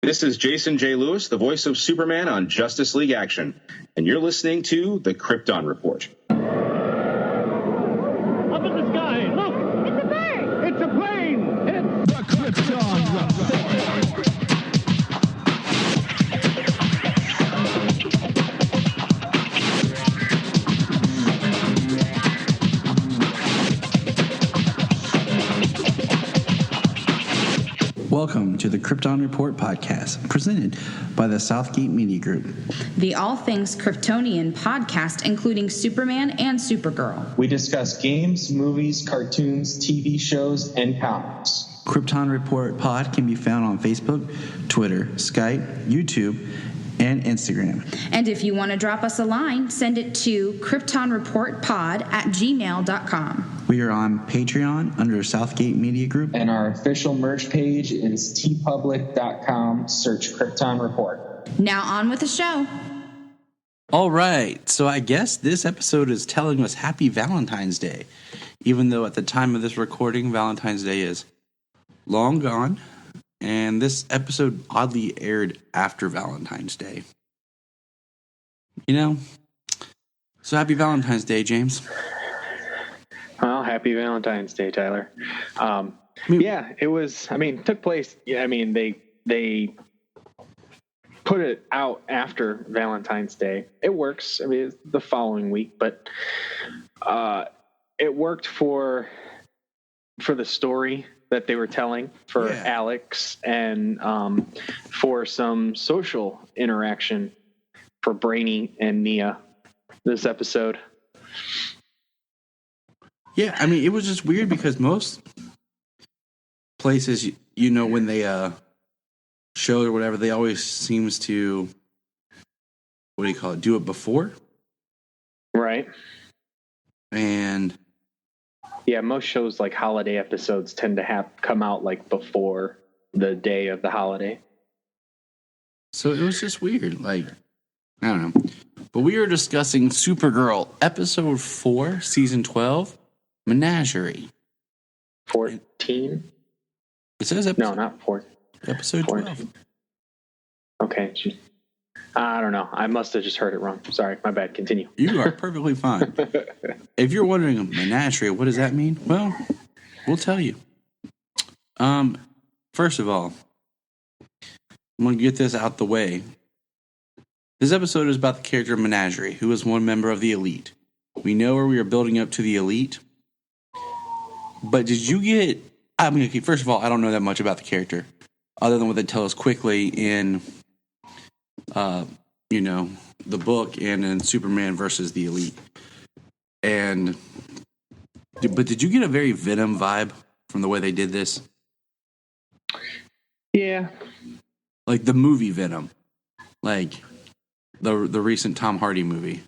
This is Jason J. Lewis, the voice of Superman on Justice League Action, and you're listening to the Krypton Report. Up in the sky, look! It's a bird! It's a plane! It's the Krypton Report! Welcome to the Krypton Report podcast, presented by the Southgate Media Group. The All Things Kryptonian podcast, including Superman and Supergirl. We discuss games, movies, cartoons, TV shows, and comics. Krypton Report Pod can be found on Facebook, Twitter, Skype, YouTube, and Instagram. And if you want to drop us a line, send it to kryptonreportpod@gmail.com. We are on Patreon under Southgate Media Group. And our official merch page is tpublic.com. Search Krypton Report. Now on with the show. All right, so I guess this episode is telling us Happy Valentine's Day, even though at the time of this recording, Valentine's Day is long gone. And this episode oddly aired after Valentine's Day. You know? So happy Valentine's Day, James. Well, happy Valentine's Day, Tyler. It was, took place, they put it out after Valentine's Day. It works. It's the following week, but it worked for the story that they were telling for Alex and for some social interaction for Brainy and Nia this episode. Yeah, it was just weird because most places, when they show or whatever, they always seems to, do it before. Right. And yeah, most shows like holiday episodes tend to come out like before the day of the holiday. So it was just weird. I don't know. But we were discussing Supergirl, episode 4, season 12, Menagerie. 14? It says episode. No, not 4. Episode 12. Okay. I don't know. I must have just heard it wrong. Sorry, my bad. Continue. You are perfectly fine. If you're wondering, Menagerie, what does that mean? Well, we'll tell you. First of all, I'm going to get this out the way. This episode is about the character of Menagerie, who is one member of the Elite. We know where we are building up to the Elite. But did you get... first of all, I don't know that much about the character, other than what they tell us quickly in... the book and in Superman versus the Elite. But did you get a very Venom vibe from the way they did this? Yeah. Like the movie Venom. Like the recent Tom Hardy movie.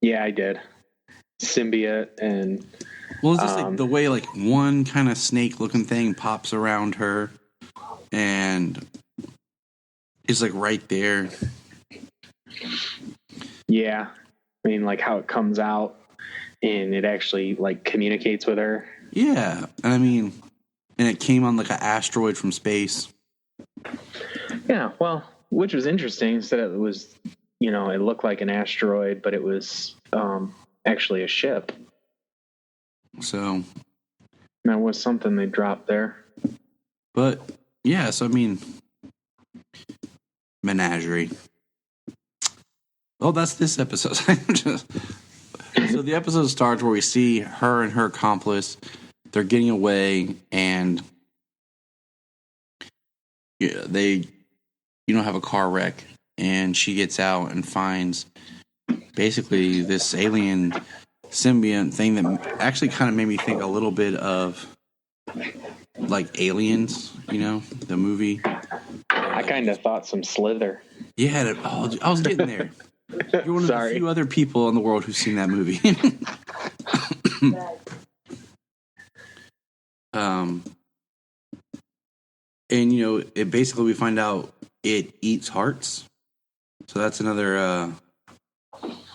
Yeah, I did. Symbiote and... Well, it's just like the way like one kind of snake-looking thing pops around her and is like right there. Yeah. Like how it comes out and it actually like communicates with her. Yeah. And it came on like an asteroid from space. Yeah, well, which was interesting. Instead it was, it looked like an asteroid, but it was actually a ship. So that was something they dropped there. But yeah, so Menagerie. Oh, that's this episode. So the episode starts where we see her and her accomplice. They're getting away, and they, have a car wreck. And she gets out and finds basically this alien symbiont thing that actually kind of made me think a little bit of like Aliens, the movie. I kind of thought some Slither. Yeah, I was getting there. You're one of the few other people in the world who've seen that movie. And it basically we find out it eats hearts. So that's another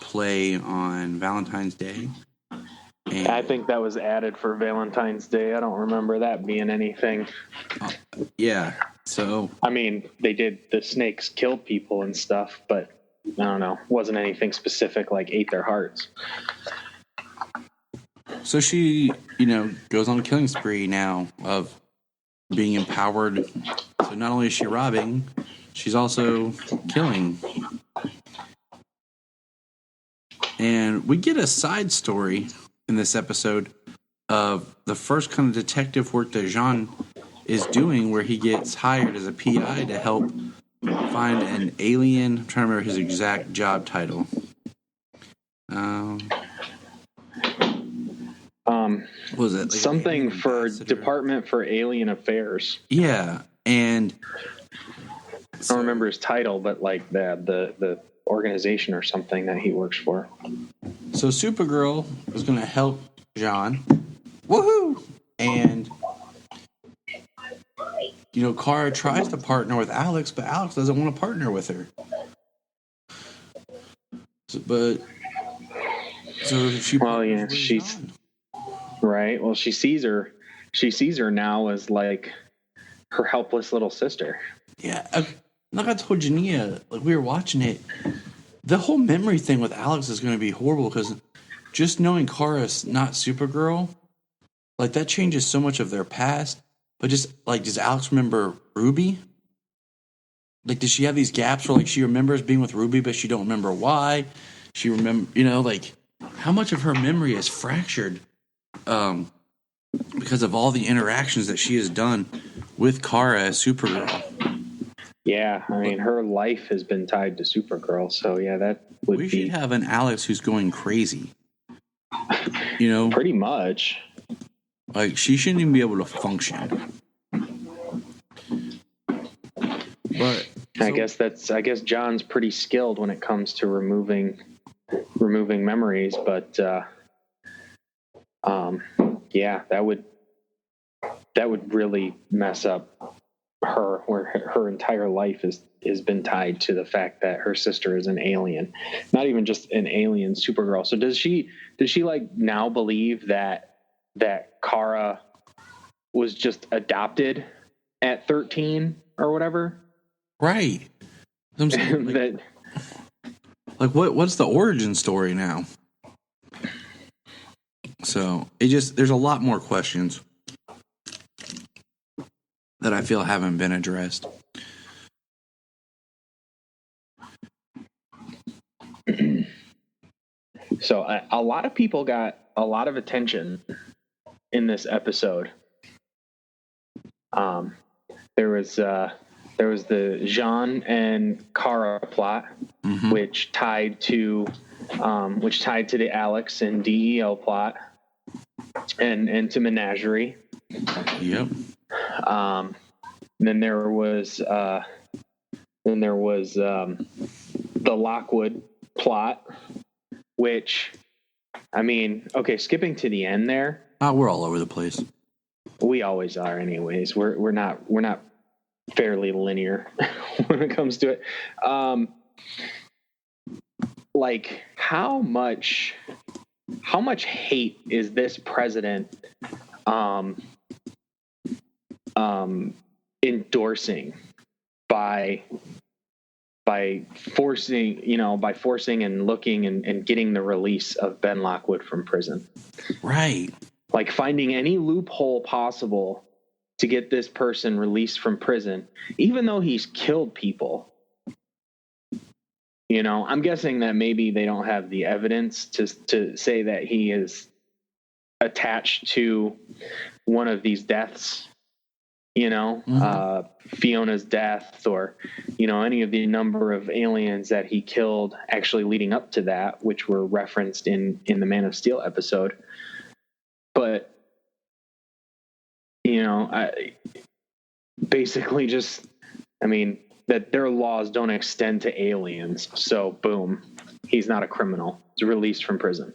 play on Valentine's Day. And, I think that was added for Valentine's Day. I don't remember that being anything. yeah. So I mean, they did, the snakes killed people and stuff, but I don't know. Wasn't anything specific like ate their hearts. So she, goes on a killing spree now of being empowered. So not only is she robbing, she's also killing. And we get a side story in this episode of the first kind of detective work that Jean is doing, where he gets hired as a PI to help find an alien. I'm trying to remember his exact job title. What was it? Like Something for ambassador? Department for Alien Affairs. Yeah, and I don't remember his title, but like the organization or something that he works for. So Supergirl is going to help Jean. Woohoo! And Kara tries to partner with Alex, but Alex doesn't want to partner with her. So she. Well, yeah, she's Jean. right. Well, she sees her now as like her helpless little sister. Yeah, like I told Jania, like we were watching it, the whole memory thing with Alex is going to be horrible because just knowing Kara's not Supergirl, like that changes so much of their past. But just like, does Alex remember Ruby? Like, does she have these gaps where like she remembers being with Ruby, but she don't remember why? She remember, like how much of her memory is fractured because of all the interactions that she has done with Kara as Supergirl. Yeah, I mean, her life has been tied to Supergirl, so yeah, that would We be should have an Alex who's going crazy. pretty much. Like, she shouldn't even be able to function. But I guess John's pretty skilled when it comes to removing memories, but yeah, that would really mess up her, where her entire life has been tied to the fact that her sister is an alien, not even just an alien Supergirl. So does she like now believe that Kara was just adopted at 13 or whatever? right. I'm saying, That like what's the origin story now? So there's a lot more questions that I feel haven't been addressed. So a lot of people got a lot of attention in this episode. There was the Jean and Kara plot, which tied to the Alex and DEO plot, and to Menagerie. Yep. Then there was the Lockwood plot, which, I mean, okay, skipping to the end there. We're all over the place. We always are, anyways. We're not fairly linear when it comes to it. Like how much hate is this president endorsing by forcing and looking and getting the release of Ben Lockwood from prison? Right. Like finding any loophole possible to get this person released from prison, even though he's killed people. I'm guessing that maybe they don't have the evidence to say that he is attached to one of these deaths, Fiona's death, or, any of the number of aliens that he killed actually leading up to that, which were referenced in the Man of Steel episode. But, basically that their laws don't extend to aliens. So boom, he's not a criminal. He's released from prison.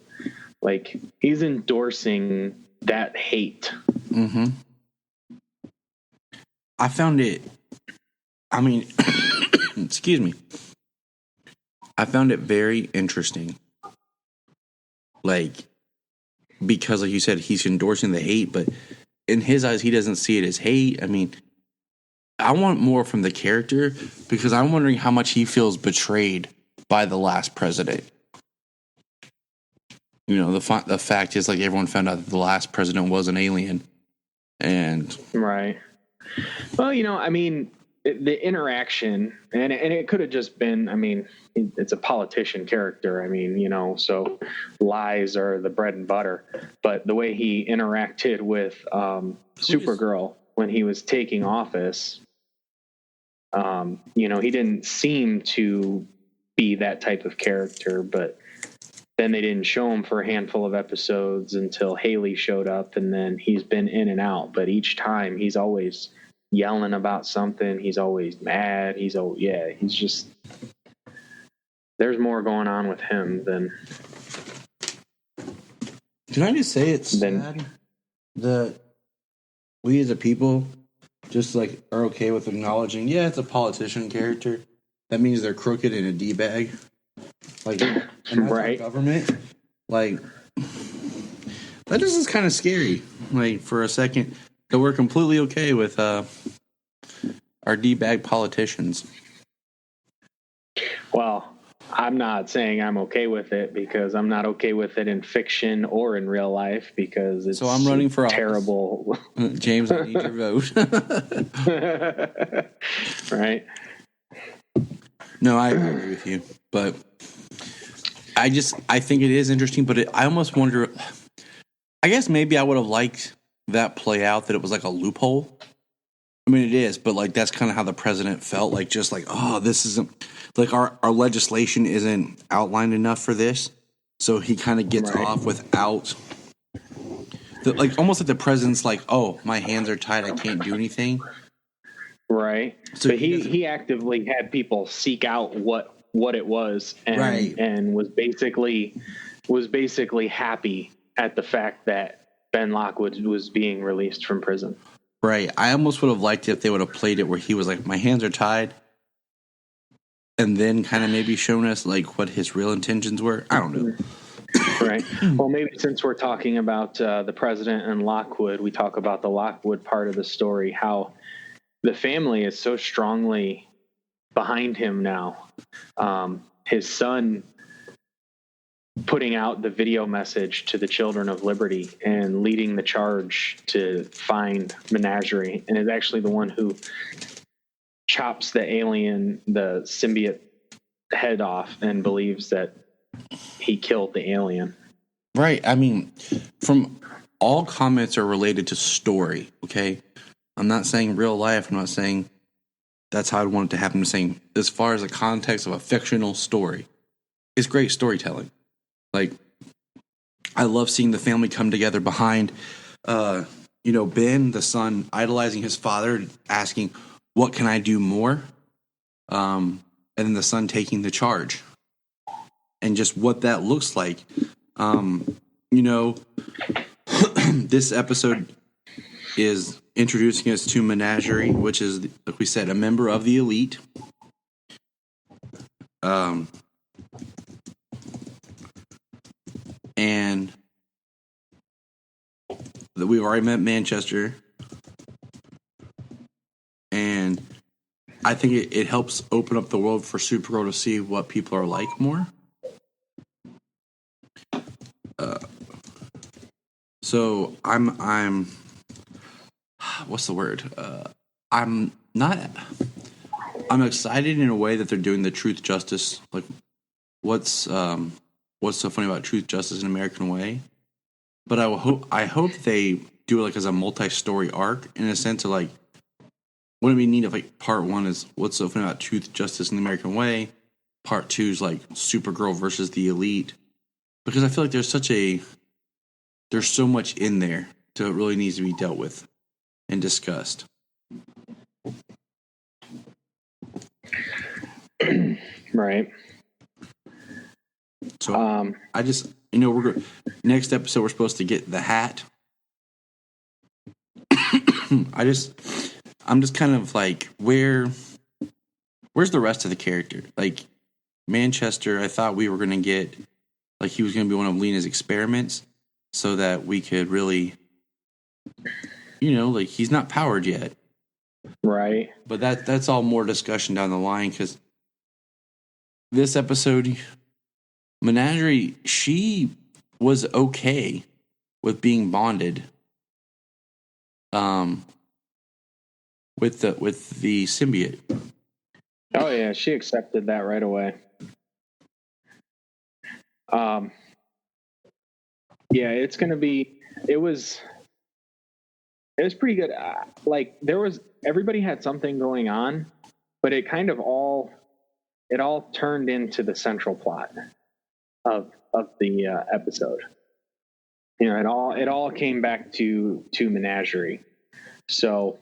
Like, he's endorsing that hate. Mm-hmm. I found it, excuse me. I found it very interesting. Like, because, like you said, he's endorsing the hate, but in his eyes, he doesn't see it as hate. I mean, I want more from the character because I'm wondering how much he feels betrayed by the last president. You know, the fact is, like, everyone found out that the last president was an alien. And right. Well, you know, I mean, the interaction, and it could have just been, I mean, it's a politician character. I mean, you know, so lies are the bread and butter. But the way he interacted with Supergirl when he was taking office, you know, he didn't seem to be that type of character, but then they didn't show him for a handful of episodes until Haley showed up, and then he's been in and out. But each time he's always yelling about something. He's always mad. He's just, there's more going on with him than. Can I just say it's sad that we as a people just like are okay with acknowledging, yeah, it's a politician character. That means they're crooked in a D-bag. Like, and that's right. Our government. Like, that just is kind of scary. Like, for a second, that we're completely okay with our D-bag politicians. Well, I'm not saying I'm okay with it because I'm not okay with it in fiction or in real life because it's so I'm running for terrible. James, I need your vote. Right. No, I agree with you, but I think it is interesting, but I almost wonder, I guess maybe I would have liked that play out, that it was like a loophole. I mean, it is, but like, that's kind of how the president felt, like, just like, oh, this isn't, like, our legislation isn't outlined enough for this. So he kind of gets off without, like, almost like the president's like, oh, my hands are tied, I can't do anything. Right. So but he actively had people seek out what it was, and was basically happy at the fact that Ben Lockwood was being released from prison. Right. I almost would have liked it if they would have played it where he was like, my hands are tied, and then kind of maybe shown us like what his real intentions were. I don't know. Right. Well, maybe since we're talking about the president and Lockwood, we talk about the Lockwood part of the story, how the family is so strongly behind him now. His son putting out the video message to the Children of Liberty and leading the charge to find Menagerie, and is actually the one who chops the alien, the symbiote head off, and believes that he killed the alien. Right. I mean, from all comments are related to story, okay? I'm not saying real life. I'm not saying that's how I'd want it to happen. I'm saying as far as the context of a fictional story, it's great storytelling. Like, I love seeing the family come together behind, Ben, the son, idolizing his father, asking, what can I do more? And then the son taking the charge. And just what that looks like. This episode is introducing us to Menagerie, which is, like we said, a member of the elite. And we've already met Manchester. And I think it helps open up the world for Supergirl to see what people are like more. So I'm what's the word? I'm excited in a way that they're doing the truth justice. Like, what's so funny about truth justice in American way? But I hope they do it like as a multi-story arc, in a sense of like, wouldn't it be neat if like part one is what's so funny about truth justice in the American way, part two is like Supergirl versus the elite, because I feel like there's so much in there that it really needs to be dealt with and discussed. Right. So I just, next episode we're supposed to get the hat. I'm just kind of like, where's the rest of the character? Like, Manchester, I thought we were going to get, like, he was going to be one of Lena's experiments. so that we could really, like he's not powered yet. Right. But that's all more discussion down the line, because this episode, Menagerie, she was okay with being bonded with the symbiote. Oh yeah, she accepted that right away. Yeah, it's gonna be. It was pretty good. Like everybody had something going on, but it kind of all turned into the central plot of the episode. It all came back to Menagerie. So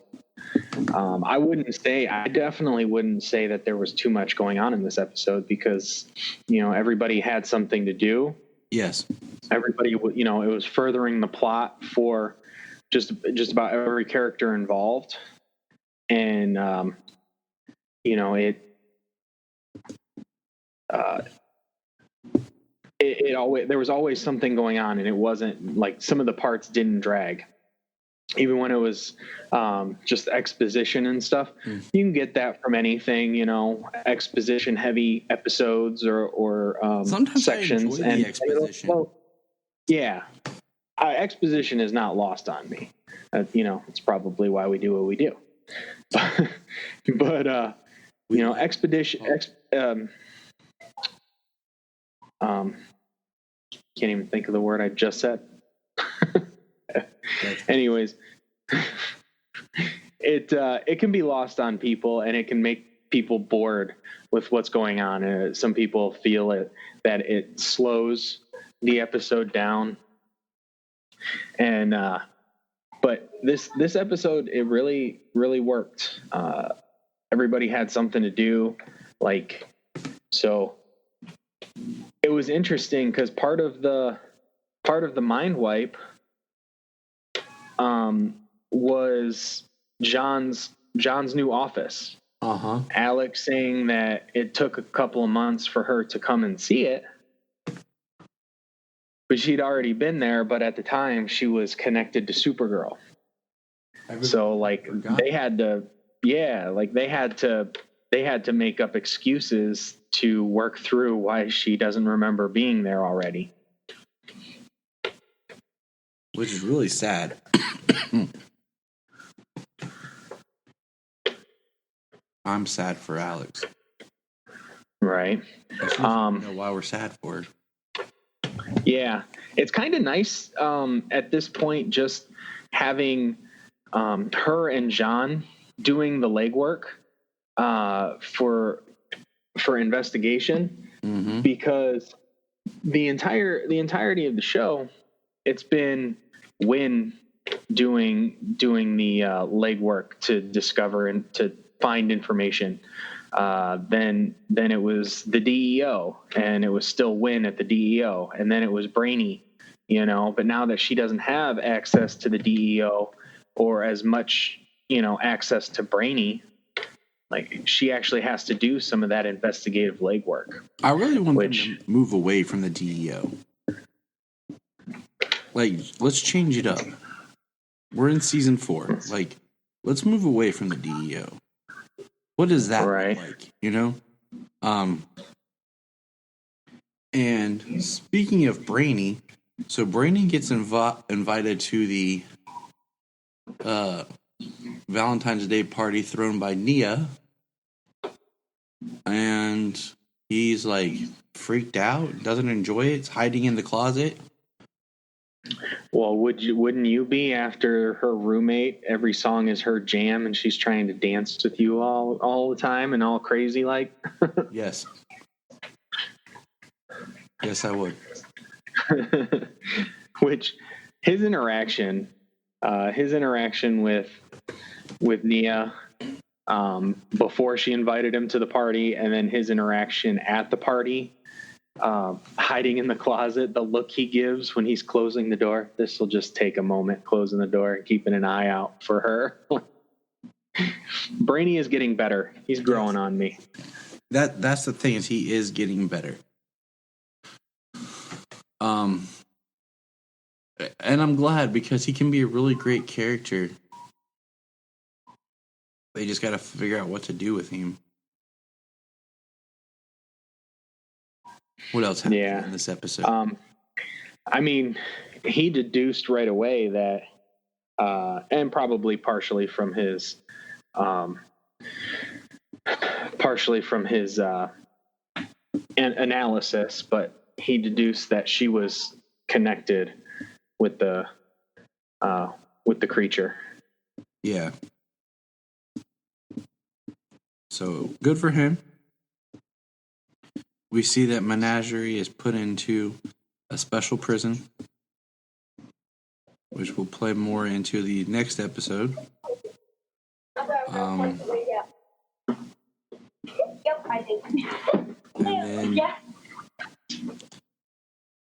I definitely wouldn't say that there was too much going on in this episode, because everybody had something to do. Yes, everybody, it was furthering the plot for just about every character involved, and it always, there was always something going on, and it wasn't like some of the parts didn't drag. Even when it was just exposition and stuff, you can get that from anything, exposition heavy episodes or sometimes sections. I enjoy the exposition. Exposition is not lost on me. It's probably why we do what we do. But expedition. Can't even think of the word I just said. Anyways, it can be lost on people, and it can make people bored with what's going on. Some people feel that it slows the episode down, and but this episode, it really worked. Everybody had something to do, so it was interesting, because part of the mind wipe was John's new office. Alex saying that it took a couple of months for her to come and see it, but she'd already been there. But at the time, she was connected to Supergirl, so they had to make up excuses to work through why she doesn't remember being there already, which is really sad. I'm sad for Alex. Right. Know why we're sad for her. Yeah, it's kind of nice at this point, just having her and John doing the legwork for investigation, because the entirety of the show, it's been Wynn doing the legwork to discover and to find information. Then it was the DEO, and it was still Wynn at the DEO, and then it was Brainy, but now that she doesn't have access to the DEO or as much, access to Brainy, she actually has to do some of that investigative legwork. I really want them to move away from the DEO. Let's change it up. We're in season 4. Let's move away from the DEO. What does that look like? And speaking of Brainy, so Brainy gets invited to the Valentine's Day party thrown by Nia, and he's freaked out, doesn't enjoy it, hiding in the closet. Well, wouldn't you be, after her roommate, every song is her jam, and she's trying to dance with you all the time and all crazy like? Yes. Yes, I would. Which his interaction with Nia before she invited him to the party, and then his interaction at the party, hiding in the closet, the look he gives when he's closing the door. This will just take a moment, closing the door and keeping an eye out for her. Brainy is getting better. He's growing on me. That's the thing, is he is getting better. glad, because he can be a really great character. They just got to figure out what to do with him. What else happened in this episode? I mean, he deduced right away that, and probably partially from his analysis, but he deduced that she was connected with the creature. Yeah. So good for him. We see that Menagerie is put into a special prison, which we'll play more into the next episode. And then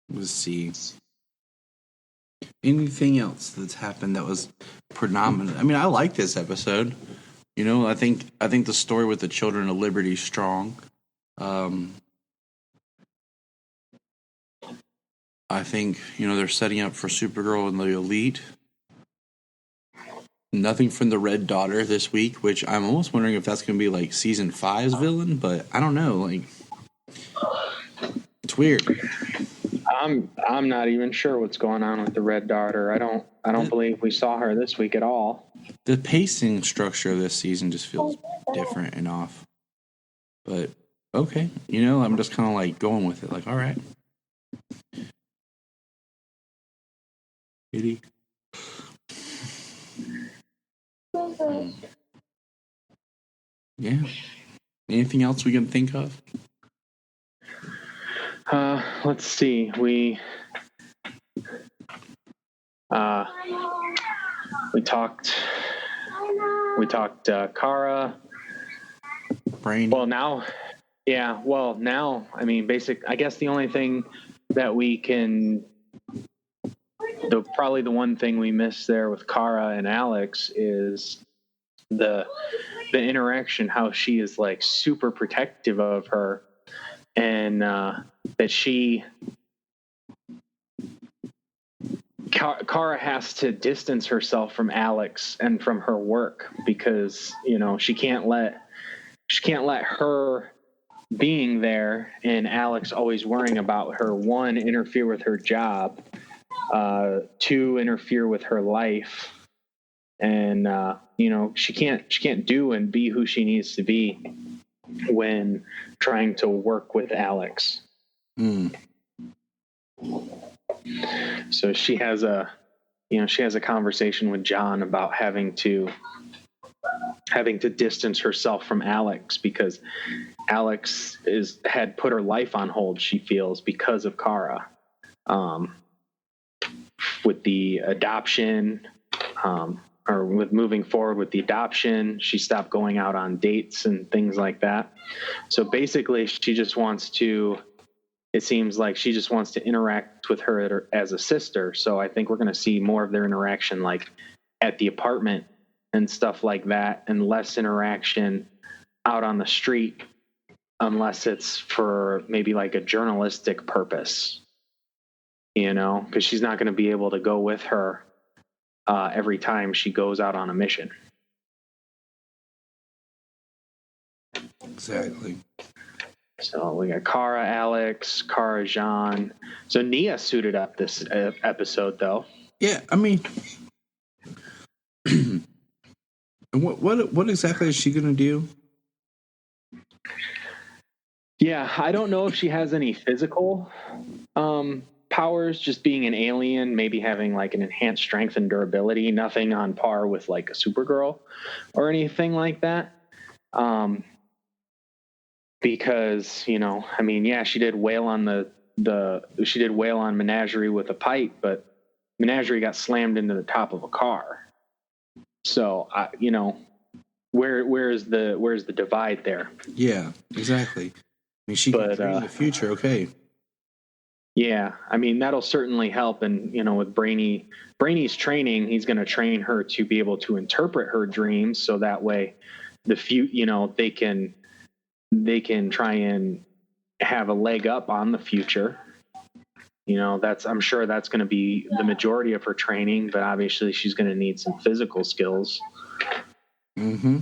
let's see. Anything else that's happened that was predominant? I mean, I like this episode. You know, I think the story with the Children of Liberty is strong. I think, you know, they're setting up for Supergirl and the Elite. Nothing from the Red Daughter this week, which I'm almost wondering if that's going to be like season 5's villain, but I don't know. Like, it's weird. I'm not even sure what's going on with the Red Daughter. I don't believe we saw her this week at all. The pacing structure of this season just feels different and off. But okay, you know, I'm just kind of like going with it. Like, all right. Kitty. Yeah. Anything else we can think of? Let's see. We talked Kara. Brain. Well, now, I mean, I guess the only thing that we can, probably the one thing we missed there with Kara and Alex is the interaction, how she is like super protective of her, and that Kara has to distance herself from Alex and from her work, because, you know, she can't let her being there and Alex always worrying about her, one, interfere with her job, two, interfere with her life, and you know, she can't do and be who she needs to be when trying to work with Alex. So she has a conversation with John about having to distance herself from Alex, because Alex had put her life on hold, she feels, because of Kara. With the adoption, or with moving forward with the adoption, she stopped going out on dates and things like that. So basically, it seems like she just wants to interact with her as a sister. So I think we're going to see more of their interaction, like at the apartment and stuff like that, and less interaction out on the street, unless it's for maybe like a journalistic purpose, you know, because she's not going to be able to go with her every time she goes out on a mission. Exactly. So we got Kara, Alex, Kara, Jean. So Nia suited up this episode, though. Yeah, I mean, what exactly is she gonna do? Yeah, I don't know if she has any physical powers, just being an alien, maybe having like an enhanced strength and durability, nothing on par with like a Supergirl or anything like that. Because, you know, I mean, yeah, she did wail on Menagerie with a pipe, but Menagerie got slammed into the top of a car. So, you know, where's the divide there? Yeah, exactly. I mean, she can train in the future, okay. Yeah, I mean, that'll certainly help. And, you know, with Brainy's training, he's going to train her to be able to interpret her dreams, so that way you know, they can try and have a leg up on the future. I'm sure that's going to be the majority of her training, but obviously she's going to need some physical skills. Mm-hmm.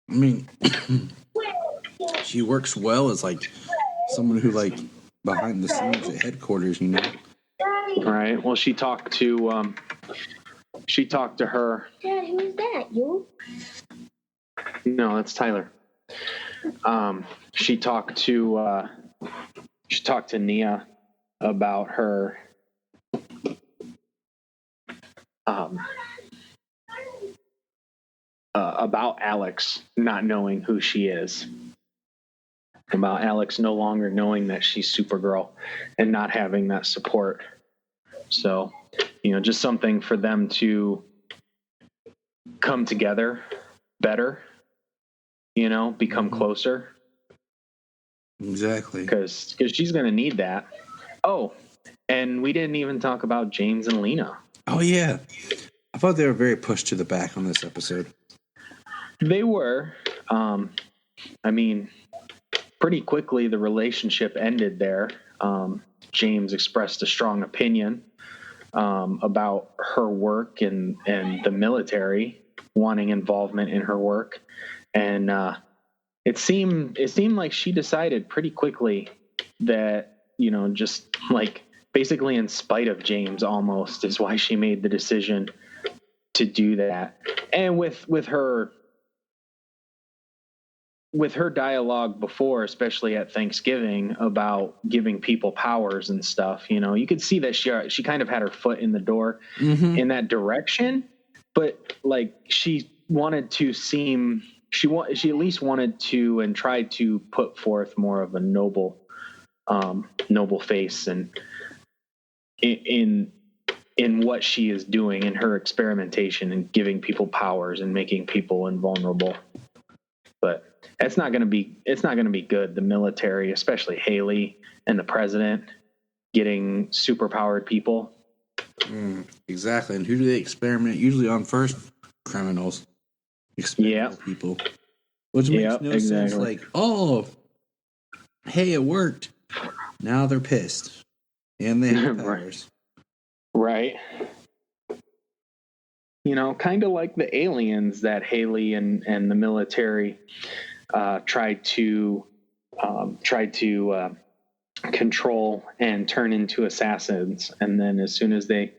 I mean, she works well as like someone who like behind the scenes at headquarters, Right. Well, she talked to her. Dad, who is that? You? No, that's Tyler. She talked to Nia about her about Alex not knowing who she is, about Alex no longer knowing that she's Supergirl and not having that support. So, just something for them to come together better, become closer. Exactly. Because she's going to need that. Oh, and we didn't even talk about James and Lena. Oh, yeah. I thought they were very pushed to the back on this episode. They were. I mean, pretty quickly the relationship ended there. James expressed a strong opinion about her work and the military, wanting involvement in her work. And it seemed like she decided pretty quickly that, just like basically in spite of James almost is why she made the decision to do that. And with her dialogue before, especially at Thanksgiving, about giving people powers and stuff, you could see that she kind of had her foot in the door in that direction, but like she wanted to seem, she at least wanted to and tried to put forth more of a noble face and in what she is doing in her experimentation and giving people powers and making people invulnerable. But it's not going to be good. The military, especially Haley and the president, getting superpowered people. Exactly. And who do they experiment usually on first? Criminals. Experimental people. Which makes no sense. Like, oh, hey, it worked. Now they're pissed. And they have powers. Right. Kind of like the aliens that Haley and the military tried to control and turn into assassins, and then as soon as they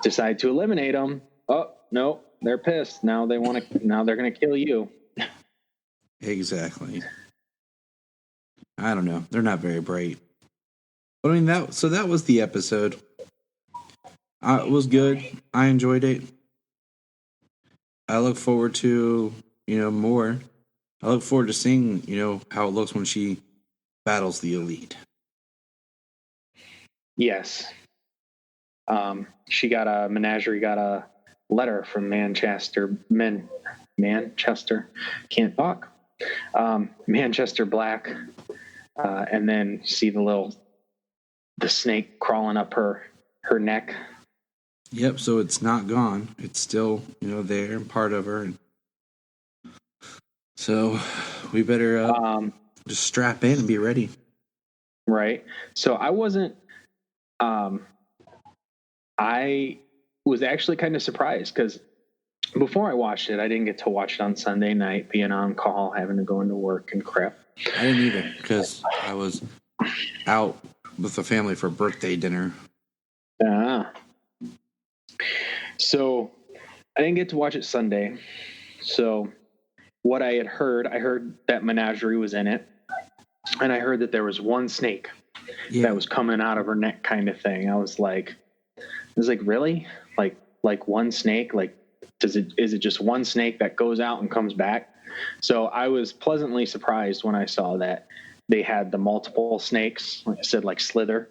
decide to eliminate them, oh no, they're pissed. Now they're going to kill you. Exactly. I don't know. They're not very bright. But I mean that was the episode. It was good. I enjoyed it. I look forward to, more. I look forward to seeing, how it looks when she battles the Elite. Yes. Menagerie got a letter from Manchester, can't talk. Manchester Black. And then see the snake crawling up her neck. Yep, so it's not gone. It's still, there and part of her. So we better just strap in and be ready. Right. So I wasn't. I was actually kind of surprised because before I watched it, I didn't get to watch it on Sunday night, being on call, having to go into work and crap. I didn't either because I was out with the family for birthday dinner. So I didn't get to watch it Sunday. So what I heard that Menagerie was in it, and I heard that there was one snake that was coming out of her neck, kind of thing. I was like, really? Like one snake? Like, is it just one snake that goes out and comes back? So I was pleasantly surprised when I saw that they had the multiple snakes, like I said, like Slither,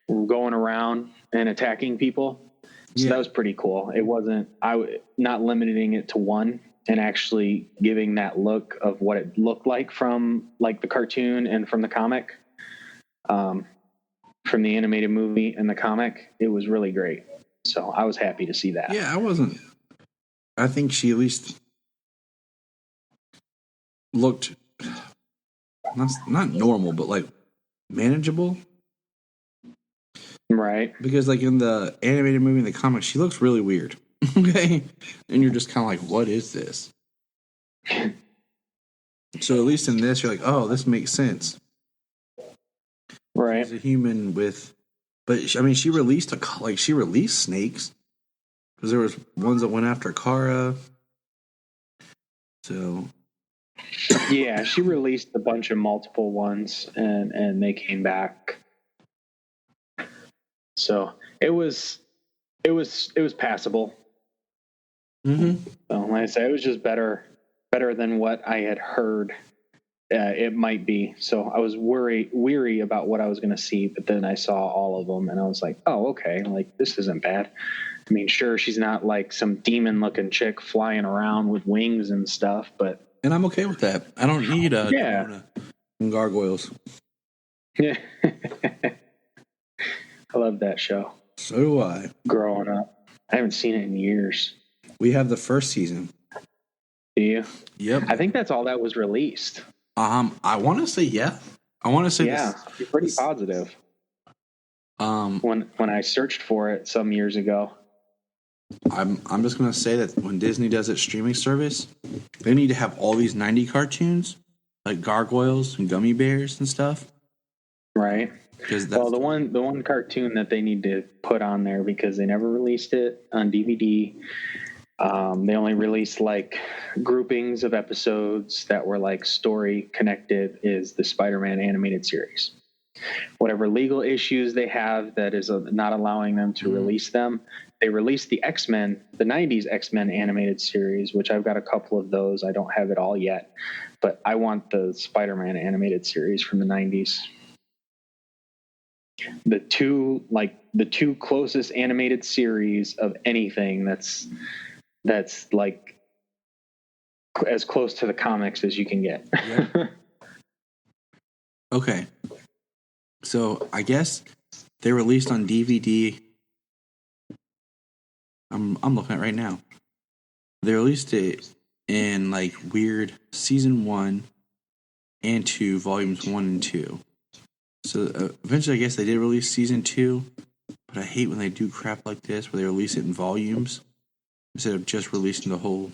going around and attacking people. So that was pretty cool. It wasn't, not limiting it to one and actually giving that look of what it looked like from like the cartoon and from the comic, from the animated movie and the comic. It was really great. So I was happy to see that. Yeah, I think she at least looked not normal, but like manageable. Right. Because like in the animated movie, in the comics, she looks really weird. Okay, and you're just kind of like, what is this? So at least in this, you're like, oh, this makes sense. Right. She's a human with, but I mean, she released snakes because there was ones that went after Kara. So Yeah, she released a bunch of multiple ones, and they came back. So it was passable. mm-hmm. So like I said, it was just better than what I had heard it might be. So I was weary about what I was going to see, but then I saw all of them, and I was like, oh, okay, like this isn't bad. I mean, sure, she's not like some demon-looking chick flying around with wings and stuff, but And I'm okay with that. I don't need Demona and gargoyles. Yeah. I love that show. So do I. Growing up, I haven't seen it in years. We have the first season. Do you? Yep. I think that's all that was released. I want to say yeah. I want to say you're pretty positive. When I searched for it some years ago. I'm just gonna say that when Disney does its streaming service, they need to have all these 90 cartoons like gargoyles and gummy bears and stuff. Right. Because the one cartoon that they need to put on there, because they never released it on DVD. They only released like groupings of episodes that were like story connected, is the Spider-Man animated series. Whatever legal issues they have that is not allowing them to release them, they released the X-Men, the 90s X-Men animated series, which I've got a couple of those. I don't have it all yet, but I want the Spider-Man animated series from the 90s. The two closest animated series of anything that's like as close to the comics as you can get. Yep. Okay. So I guess they released on DVD. I'm looking at it right now. They released it in like weird season 1 and 2, volumes 1 and 2. So eventually, I guess they did release season 2, but I hate when they do crap like this where they release it in volumes instead of just releasing the whole.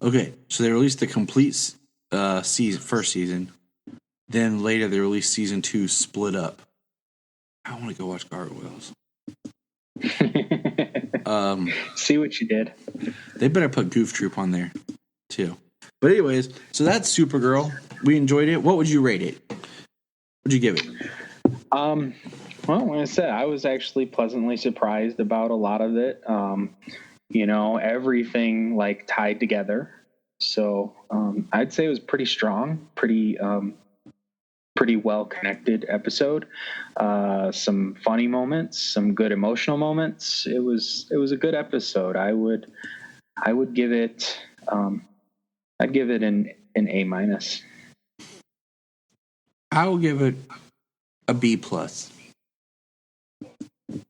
Okay, so they released the complete first season. Then later they released season 2 split up. I want to go watch Gargoyles. See what you did. They better put Goof Troop on there too. But anyways, so that's Supergirl. We enjoyed it. What would you rate it? What'd you give it? Well, like I said, I was actually pleasantly surprised about a lot of it. Everything like tied together. So I'd say it was pretty strong, pretty well connected episode. Some funny moments, some good emotional moments. It was a good episode. I would give it. I'd give it an A-. I will give it a B+.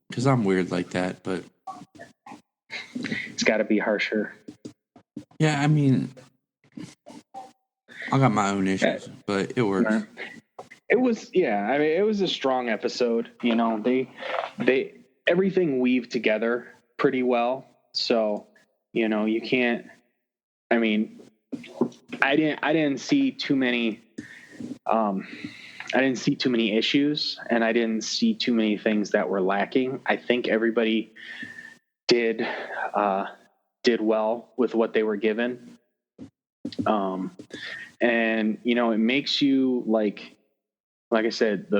Because I'm weird like that, but it's got to be harsher. Yeah, I mean, I got my own issues, but it works. It was, it was a strong episode. They everything weaved together pretty well. So, you can't. I mean, I didn't see too many. I didn't see too many issues, and I didn't see too many things that were lacking. I think everybody did well with what they were given. And it makes you like I said,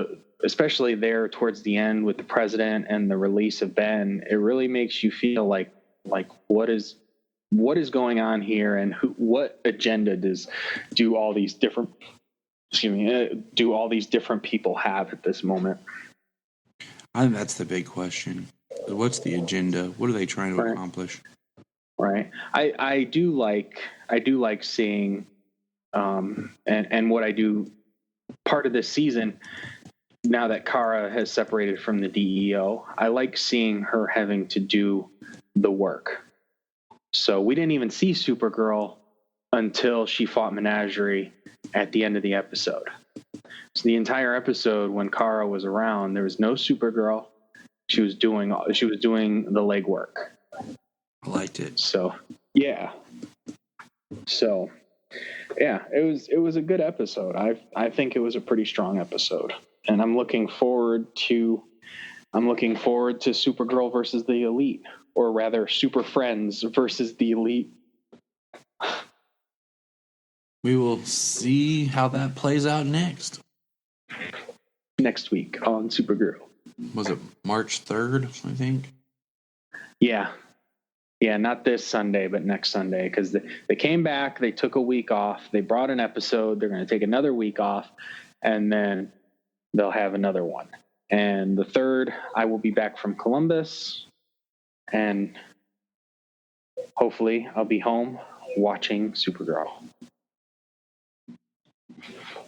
especially there towards the end with the president and the release of Ben, it really makes you feel like what is going on here, and what agenda do all these different people have at this moment? I think that's the big question. What's the agenda? What are they trying to accomplish? Right. I do like seeing, and what I do part of this season, now that Kara has separated from the DEO, I like seeing her having to do the work. So we didn't even see Supergirl until she fought Menagerie at the end of the episode. So the entire episode, when Kara was around, there was no Supergirl. she was doing the legwork. I liked it. So yeah. It was a good episode. I think it was a pretty strong episode, and I'm looking forward to Supergirl versus the Elite, or rather Super Friends versus the Elite. We will see how that plays out next week on Supergirl. Was it March 3rd, I think? Yeah, not this Sunday, but next Sunday, because they came back, they took a week off, they brought an episode, they're going to take another week off, and then they'll have another one. And the 3rd, I will be back from Columbus, and hopefully I'll be home watching Supergirl.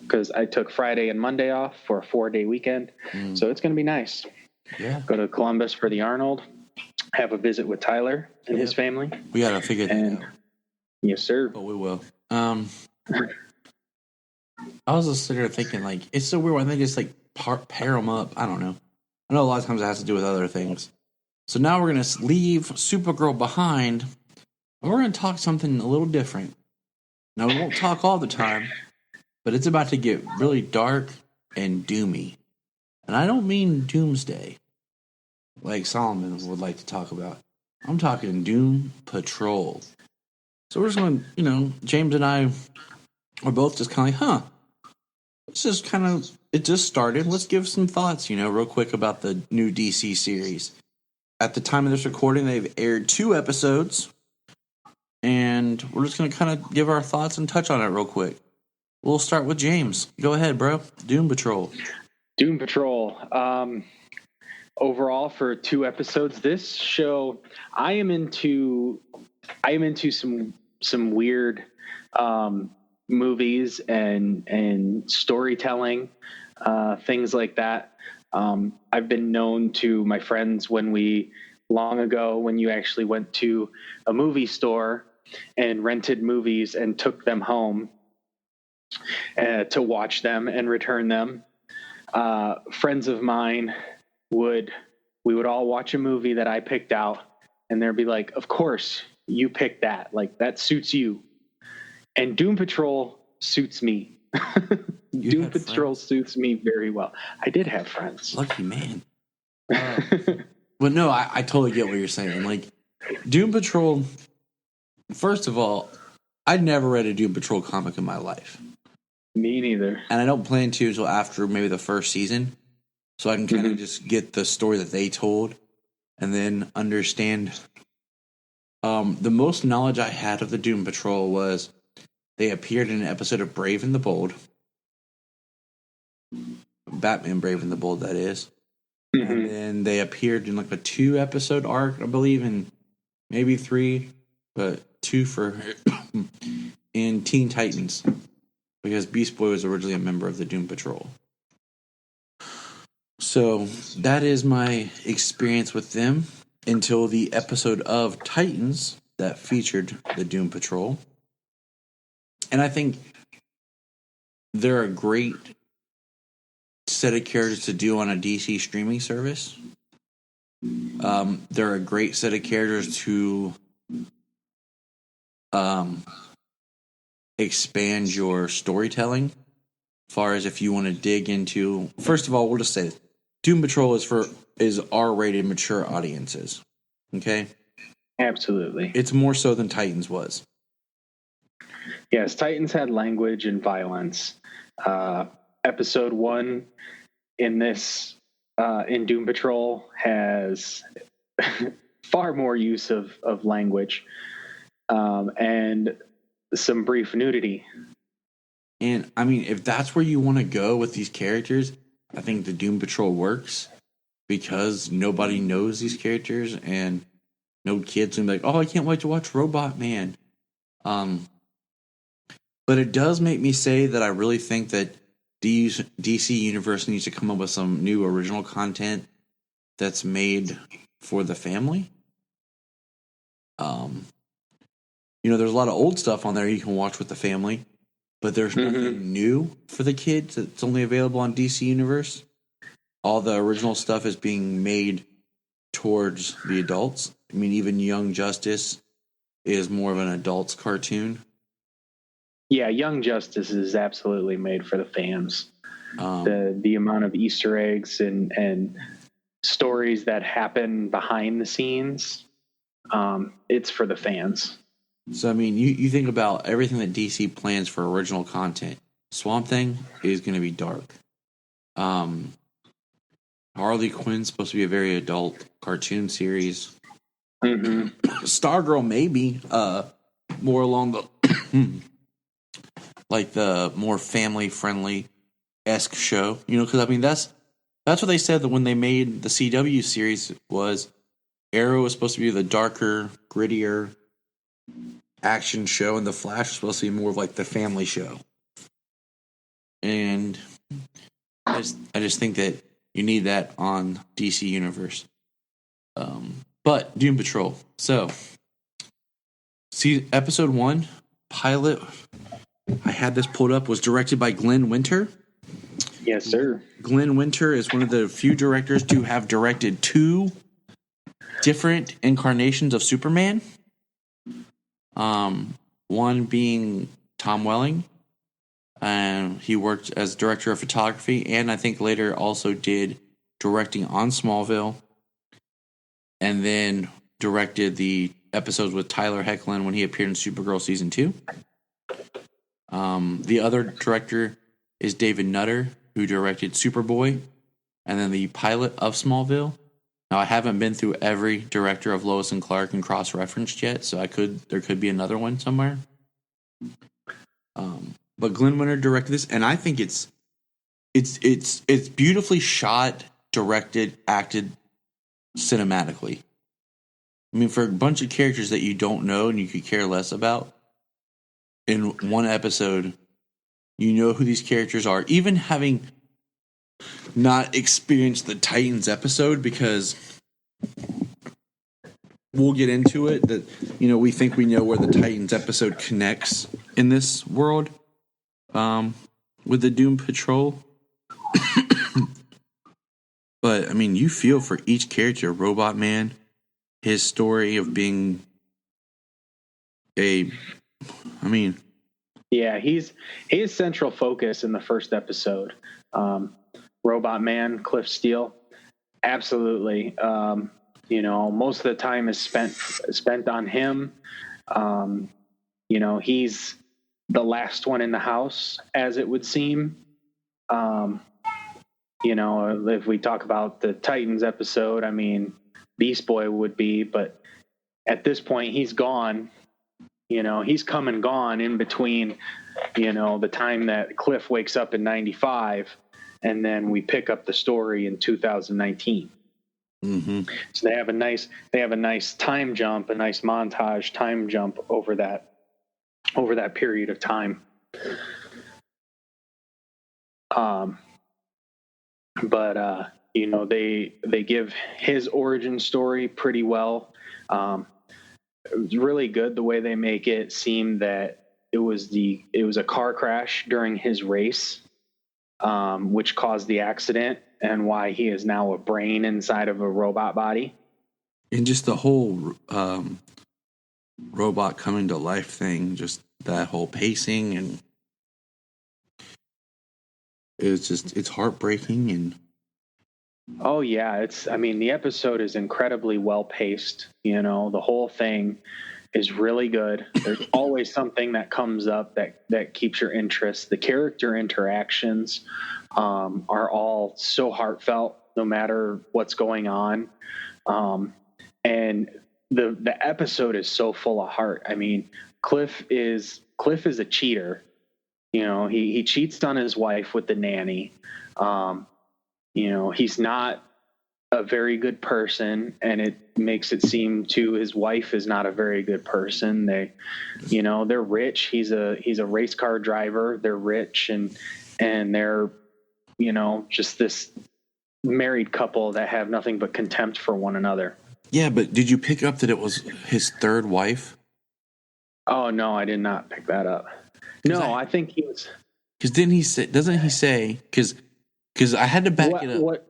Because I took Friday and Monday off for a 4-day weekend, so it's going to be nice. Yeah. Go to Columbus for the Arnold, have a visit with Tyler and his family. We got to figure that out. Yes, sir. But we will. I was just sitting there thinking, like, it's so weird when they just, like, pair them up. I don't know. I know a lot of times it has to do with other things. So now we're going to leave Supergirl behind, and we're going to talk something a little different. Now, we won't talk all the time, but it's about to get really dark and doomy. And I don't mean doomsday, like Solomon would like to talk about. I'm talking Doom Patrol. So we're just going to, James and I are both just kind of like, it's just kind of, it just started. Let's give some thoughts, real quick about the new DC series. At the time of this recording, they've aired 2 episodes, and we're just going to kind of give our thoughts and touch on it real quick. We'll start with James. Go ahead, bro. Doom Patrol. Doom Patrol. Overall, for 2 episodes, this show, I am into some weird movies and storytelling, things like that. I've been known to my friends when you actually went to a movie store and rented movies and took them home to watch them and return them. Friends of mine we would all watch a movie that I picked out, and they'd be like, of course you picked that, like that suits you. And Doom Patrol suits me. Doom Patrol suits me very well. I did have friends. Lucky man. But no, I totally get what you're saying. Like, Doom Patrol, first of all, I'd never read a Doom Patrol comic in my life. Me neither. And I don't plan to until after maybe the first season, so I can kind of just get the story that they told and then understand. The most knowledge I had of the Doom Patrol was they appeared in an episode of Brave and the Bold. Batman Brave and the Bold, that is. Mm-hmm. And then they appeared in like a 2-episode arc, I believe, and maybe 3, but 2 for in Teen Titans, because Beast Boy was originally a member of the Doom Patrol. So that is my experience with them until the episode of Titans that featured the Doom Patrol. And I think they're a great set of characters to do on a DC streaming service. They're a great set of characters to expand your storytelling. As far as if you want to dig into, first of all, we'll just say this. Doom Patrol is R-rated mature audiences. Okay? Absolutely. It's more so than Titans was. Yes, Titans had language and violence. Episode 1 in Doom Patrol has far more use of language and some brief nudity. And I mean, if that's where you want to go with these characters, I think the Doom Patrol works because nobody knows these characters and no kids will be like, oh, I can't wait to watch Robot Man. But it does make me say that I really think that DC Universe needs to come up with some new original content that's made for the family. There's a lot of old stuff on there you can watch with the family, but there's nothing new for the kids. It's only available on DC Universe. All the original stuff is being made towards the adults. I mean, even Young Justice is more of an adult's cartoon. Yeah, Young Justice is absolutely made for the fans. The amount of Easter eggs and stories that happen behind the scenes, it's for the fans. So, I mean, you think about everything that DC plans for original content. Swamp Thing is going to be dark. Harley Quinn's supposed to be a very adult cartoon series. Mm-hmm. Stargirl maybe more along the like the more family friendly esque show, because I mean that's what they said that when they made the CW series was Arrow was supposed to be the darker, grittier action show, and the Flash was supposed to be more of like the family show. And I just think that you need that on DC Universe. But Doom Patrol. So, see, episode 1 pilot. I had this pulled up. Was directed by Glenn Winter. Yes, sir. Glenn Winter is one of the few directors to have directed 2 different incarnations of Superman. One being Tom Welling. He worked as director of photography, and I think later also did directing on Smallville, and then directed the episodes with Tyler Hoechlin when he appeared in Supergirl season 2. The other director is David Nutter, who directed Superboy, and then the pilot of Smallville. Now, I haven't been through every director of Lois and Clark and cross-referenced yet, so there could be another one somewhere. But Glenn Winter directed this, and I think it's beautifully shot, directed, acted cinematically. I mean, for a bunch of characters that you don't know and you could care less about, in one episode, you know who these characters are, even having not experienced the Titans episode, because we'll get into it, that, we think we know where the Titans episode connects in this world with the Doom Patrol. But, I mean, you feel for each character. Robot Man, his story of being Yeah, he's his central focus in the first episode. Robot Man, Cliff Steele, absolutely. Most of the time is spent on him. He's the last one in the house, as it would seem. If we talk about the Titans episode, I mean, Beast Boy would be, but at this point, he's gone. He's come and gone in between, the time that Cliff wakes up in 95 and then we pick up the story in 2019. Mm-hmm. So they have a nice time jump, a nice montage time jump over that period of time. But they give his origin story pretty well. It was really good the way they make it seem that it was a car crash during his race, which caused the accident, and why he is now a brain inside of a robot body. And just the whole robot coming to life thing, just that whole pacing, and it's heartbreaking. And oh yeah, the episode is incredibly well paced. The whole thing is really good. There's always something that comes up that keeps your interest. The character interactions are all so heartfelt, no matter what's going on. And the episode is so full of heart. I mean, Cliff is a cheater. He cheats on his wife with the nanny. He's not a very good person, and it makes it seem too his wife is not a very good person. They're rich. He's a race car driver. They're rich, and they're just this married couple that have nothing but contempt for one another. Yeah, but did you pick up that it was his third wife? Oh no, I did not pick that up. No, I think he was. Because doesn't he say? Because I had to back it up.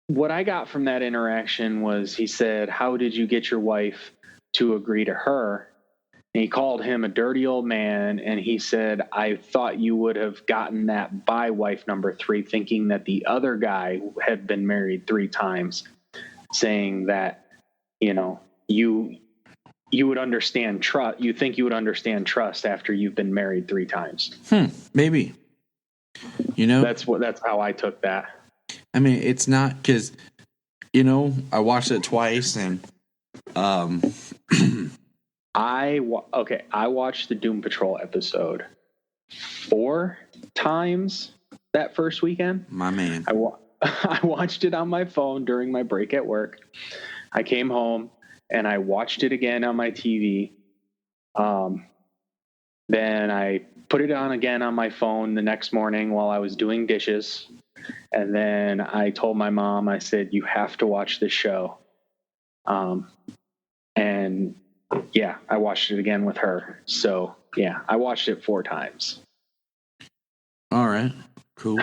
what I got from that interaction was he said, "How did you get your wife to agree to her?" And he called him a dirty old man, and he said, "I thought you would have gotten that by wife number 3, thinking that the other guy had been married 3 times, saying that, you know, you would understand trust. You think you would understand trust after you've been married 3 times." Maybe. You know, That's how I took that. I mean, it's not because, you know, I watched it twice and, I watched the Doom Patrol episode 4 times that first weekend. my man. I watched it on my phone during my break at work. I came home and I watched it again on my TV. Then I put it on again on my phone the next morning while I was doing dishes. And then I told my mom, I said, "You have to watch this show." And yeah, I watched it again with her. So yeah, I watched it 4 times. All right, cool.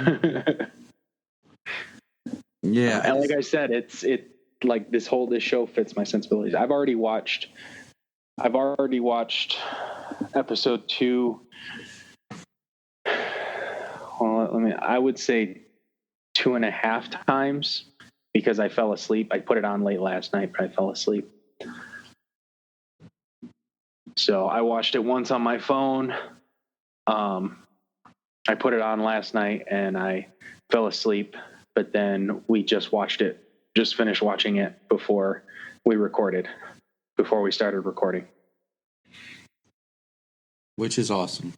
Yeah, And like I said, it like this show fits my sensibilities. I've already watched episode 2. Well, I would say 2.5 times because I fell asleep. I put it on late last night, but I fell asleep. So I watched it once on my phone. I put it on last night and I fell asleep, but then we just finished watching it before we started recording. which is awesome.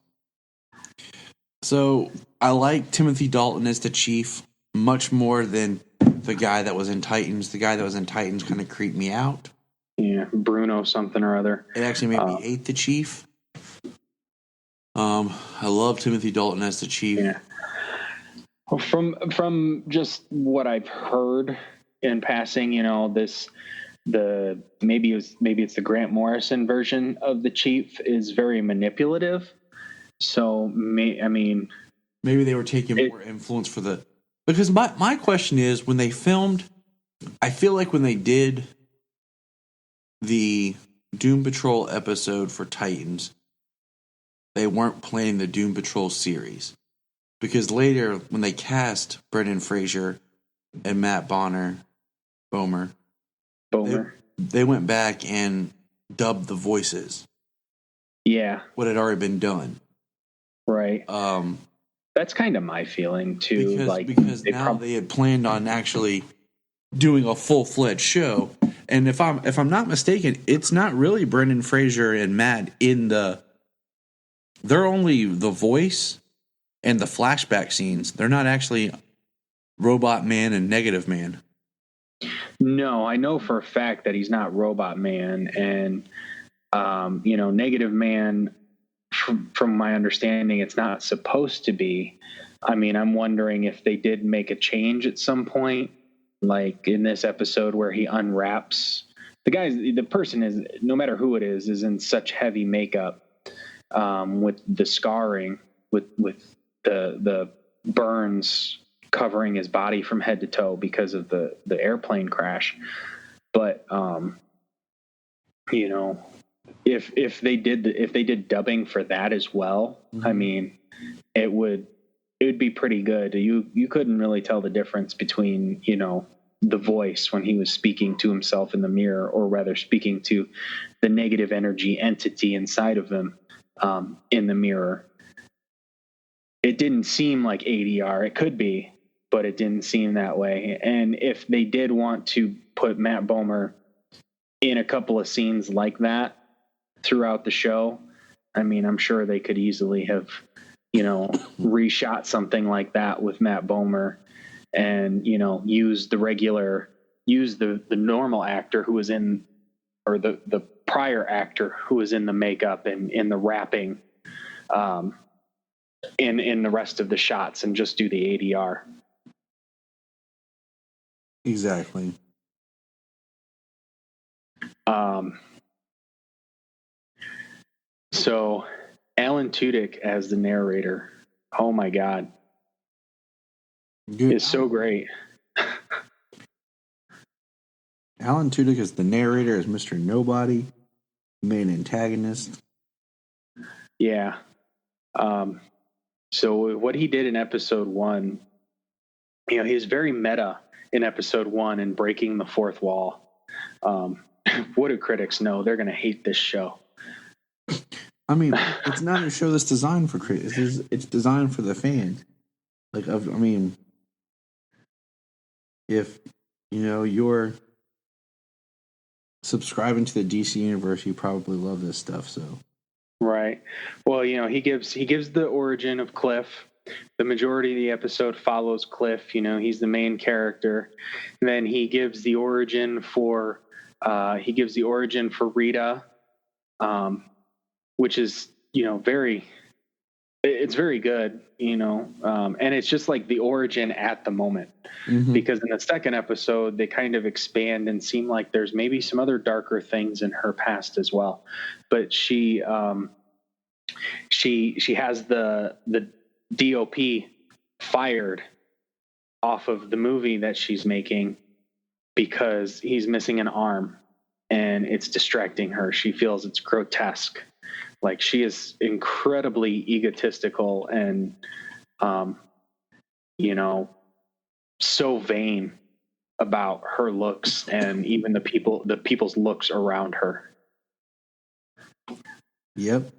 So I like Timothy Dalton as the Chief much more than the guy that was in Titans. The guy that was in Titans kind of creeped me out. Yeah, Bruno something or other. It actually made me hate the Chief. I love Timothy Dalton as the Chief. Yeah. From just what I've heard in passing, you know, maybe it's the Grant Morrison version of the Chief is very manipulative. So maybe they were taking more influence because my question is, when they filmed, I feel like when they did the Doom Patrol episode for Titans, they weren't playing the Doom Patrol series. Because later, when they cast Brendan Fraser and Matt Bomer, they went back and dubbed the voices. Yeah. What had already been done. Right. That's kind of my feeling too. Because they had planned on actually doing a full-fledged show. And if I'm not mistaken, it's not really Brendan Fraser and Matt they're only the voice and the flashback scenes. They're not actually Robot Man and Negative Man. No, I know for a fact that he's not Robot Man, and Negative Man, from my understanding, it's not supposed to be. I mean, I'm wondering if they did make a change at some point, like in this episode where he unwraps the person is, no matter who it is in such heavy makeup, with the scarring, with the burns covering his body from head to toe because of the airplane crash. But if they did dubbing for that as well, mm-hmm. I mean, it would be pretty good. You couldn't really tell the difference between, the voice when he was speaking to himself in the mirror, or rather speaking to the negative energy entity inside of him in the mirror. It didn't seem like ADR. It could be, but it didn't seem that way. And if they did want to put Matt Bomer in a couple of scenes like that throughout the show, I mean, I'm sure they could easily have, reshot something like that with Matt Bomer and, use the normal actor who was in, or the prior actor who was in the makeup and in the wrapping, in the rest of the shots, and just do the ADR. Exactly. So Alan Tudyk as the narrator, oh my God, is so great. Alan Tudyk is the narrator, as Mr. Nobody, main antagonist. Yeah. So what he did in episode 1, he was very meta in episode 1 and breaking the fourth wall. What do critics know? They're going to hate this show. I mean, it's not a show that's designed for critics. It's designed for the fans. If you're subscribing to the DC universe, you probably love this stuff. So, right. Well, he gives the origin of Cliff. The majority of the episode follows Cliff. He's the main character. And then he gives the origin for Rita, which is it's very good. And it's just like the origin at the moment, because in the second episode they kind of expand and seem like there's maybe some other darker things in her past as well. But she has the DOP fired off of the movie that she's making because he's missing an arm and it's distracting her. She feels it's grotesque. Like, she is incredibly egotistical and, so vain about her looks and even the people's looks around her. Yep.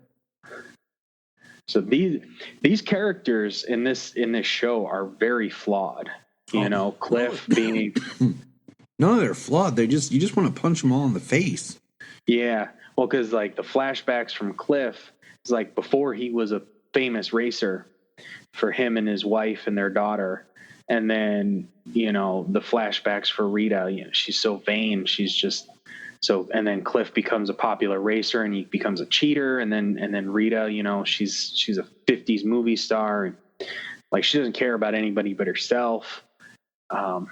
So these characters in this show are very flawed. Cliff being no, they're flawed. You just want to punch them all in the face. Yeah. Well, because like the flashbacks from Cliff is like before he was a famous racer, for him and his wife and their daughter. And then, the flashbacks for Rita, she's so vain. She's just so, and then Cliff becomes a popular racer and he becomes a cheater. And then Rita, she's a 50s movie star. And like, she doesn't care about anybody but herself. And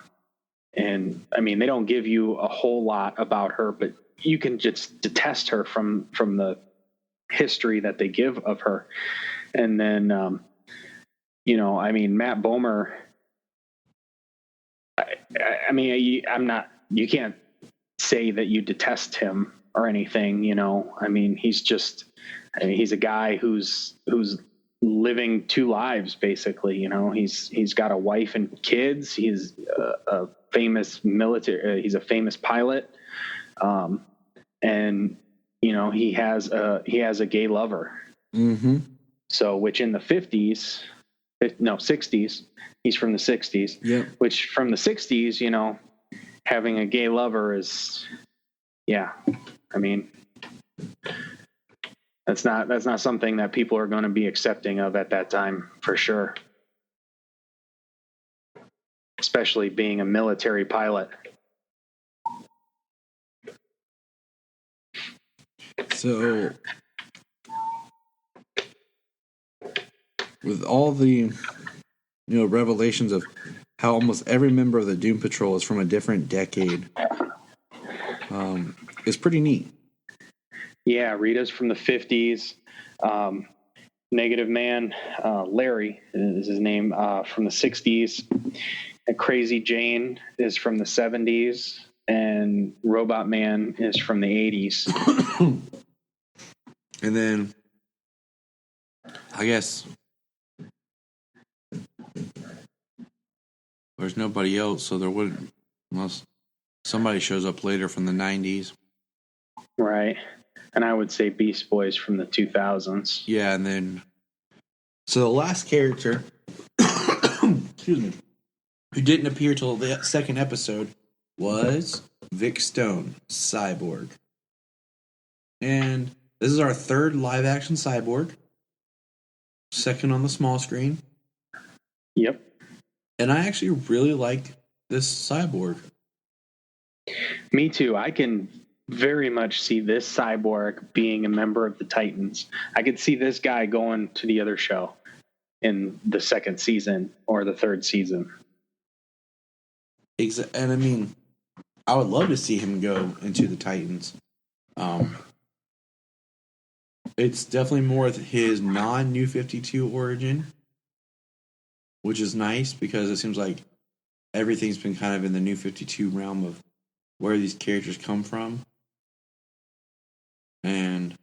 I mean, they don't give you a whole lot about her, but you can just detest her from the history that they give of her. And then, Matt Bomer, you can't say that you detest him or anything, he's a guy who's living two lives, basically. He's got a wife and kids. He's a famous military, he's a famous pilot. And he has a gay lover. Mm-hmm. So, which in the 60s, he's from the 60s. Yeah. Which from the 60s, having a gay lover is, that's not something that people are going to be accepting of at that time, for sure. Especially being a military pilot. So, with all the, revelations of how almost every member of the Doom Patrol is from a different decade, it's pretty neat. Yeah, Rita's from the 50s. Negative Man, Larry is his name, from the 60s. And Crazy Jane is from the 70s. And Robot Man is from the 80s. And then, I guess, there's nobody else, so there wouldn't, unless somebody shows up later from the 90s. Right. And I would say Beast Boys from the 2000s. Yeah, and then, so the last character, excuse me, who didn't appear till the second episode was Vic Stone Cyborg. And this is our third live-action Cyborg. Second on the small screen. Yep. And I actually really like this Cyborg. Me too. I can very much see this Cyborg being a member of the Titans. I could see this guy going to the other show in the second season or the third season. And I would love to see him go into the Titans. It's definitely more of his non-New 52 origin, which is nice because it seems like everything's been kind of in the New 52 realm of where these characters come from, and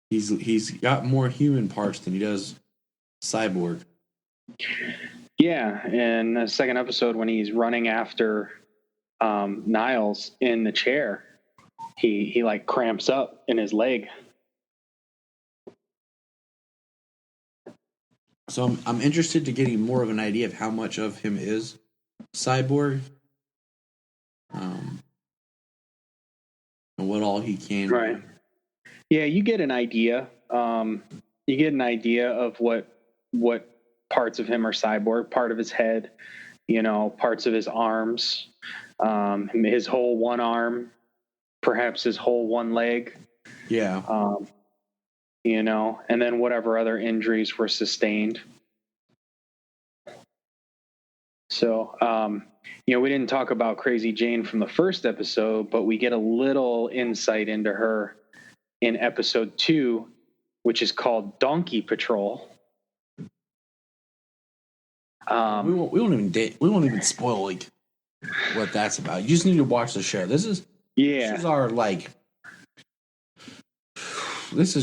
he's got more human parts than he does Cyborg. Yeah, in the second episode when he's running after Niles in the chair, he like cramps up in his leg. So I'm interested to getting more of an idea of how much of him is Cyborg, and what all he can. Right. Yeah, you get an idea. You get an idea of what parts of him are Cyborg. Part of his head, parts of his arms, his whole one arm, perhaps his whole one leg. Yeah. And then whatever other injuries were sustained. So, we didn't talk about Crazy Jane from the first episode, but we get a little insight into her in episode 2, which is called Donkey Patrol. We won't even spoil like what that's about. You just need to watch the show. This is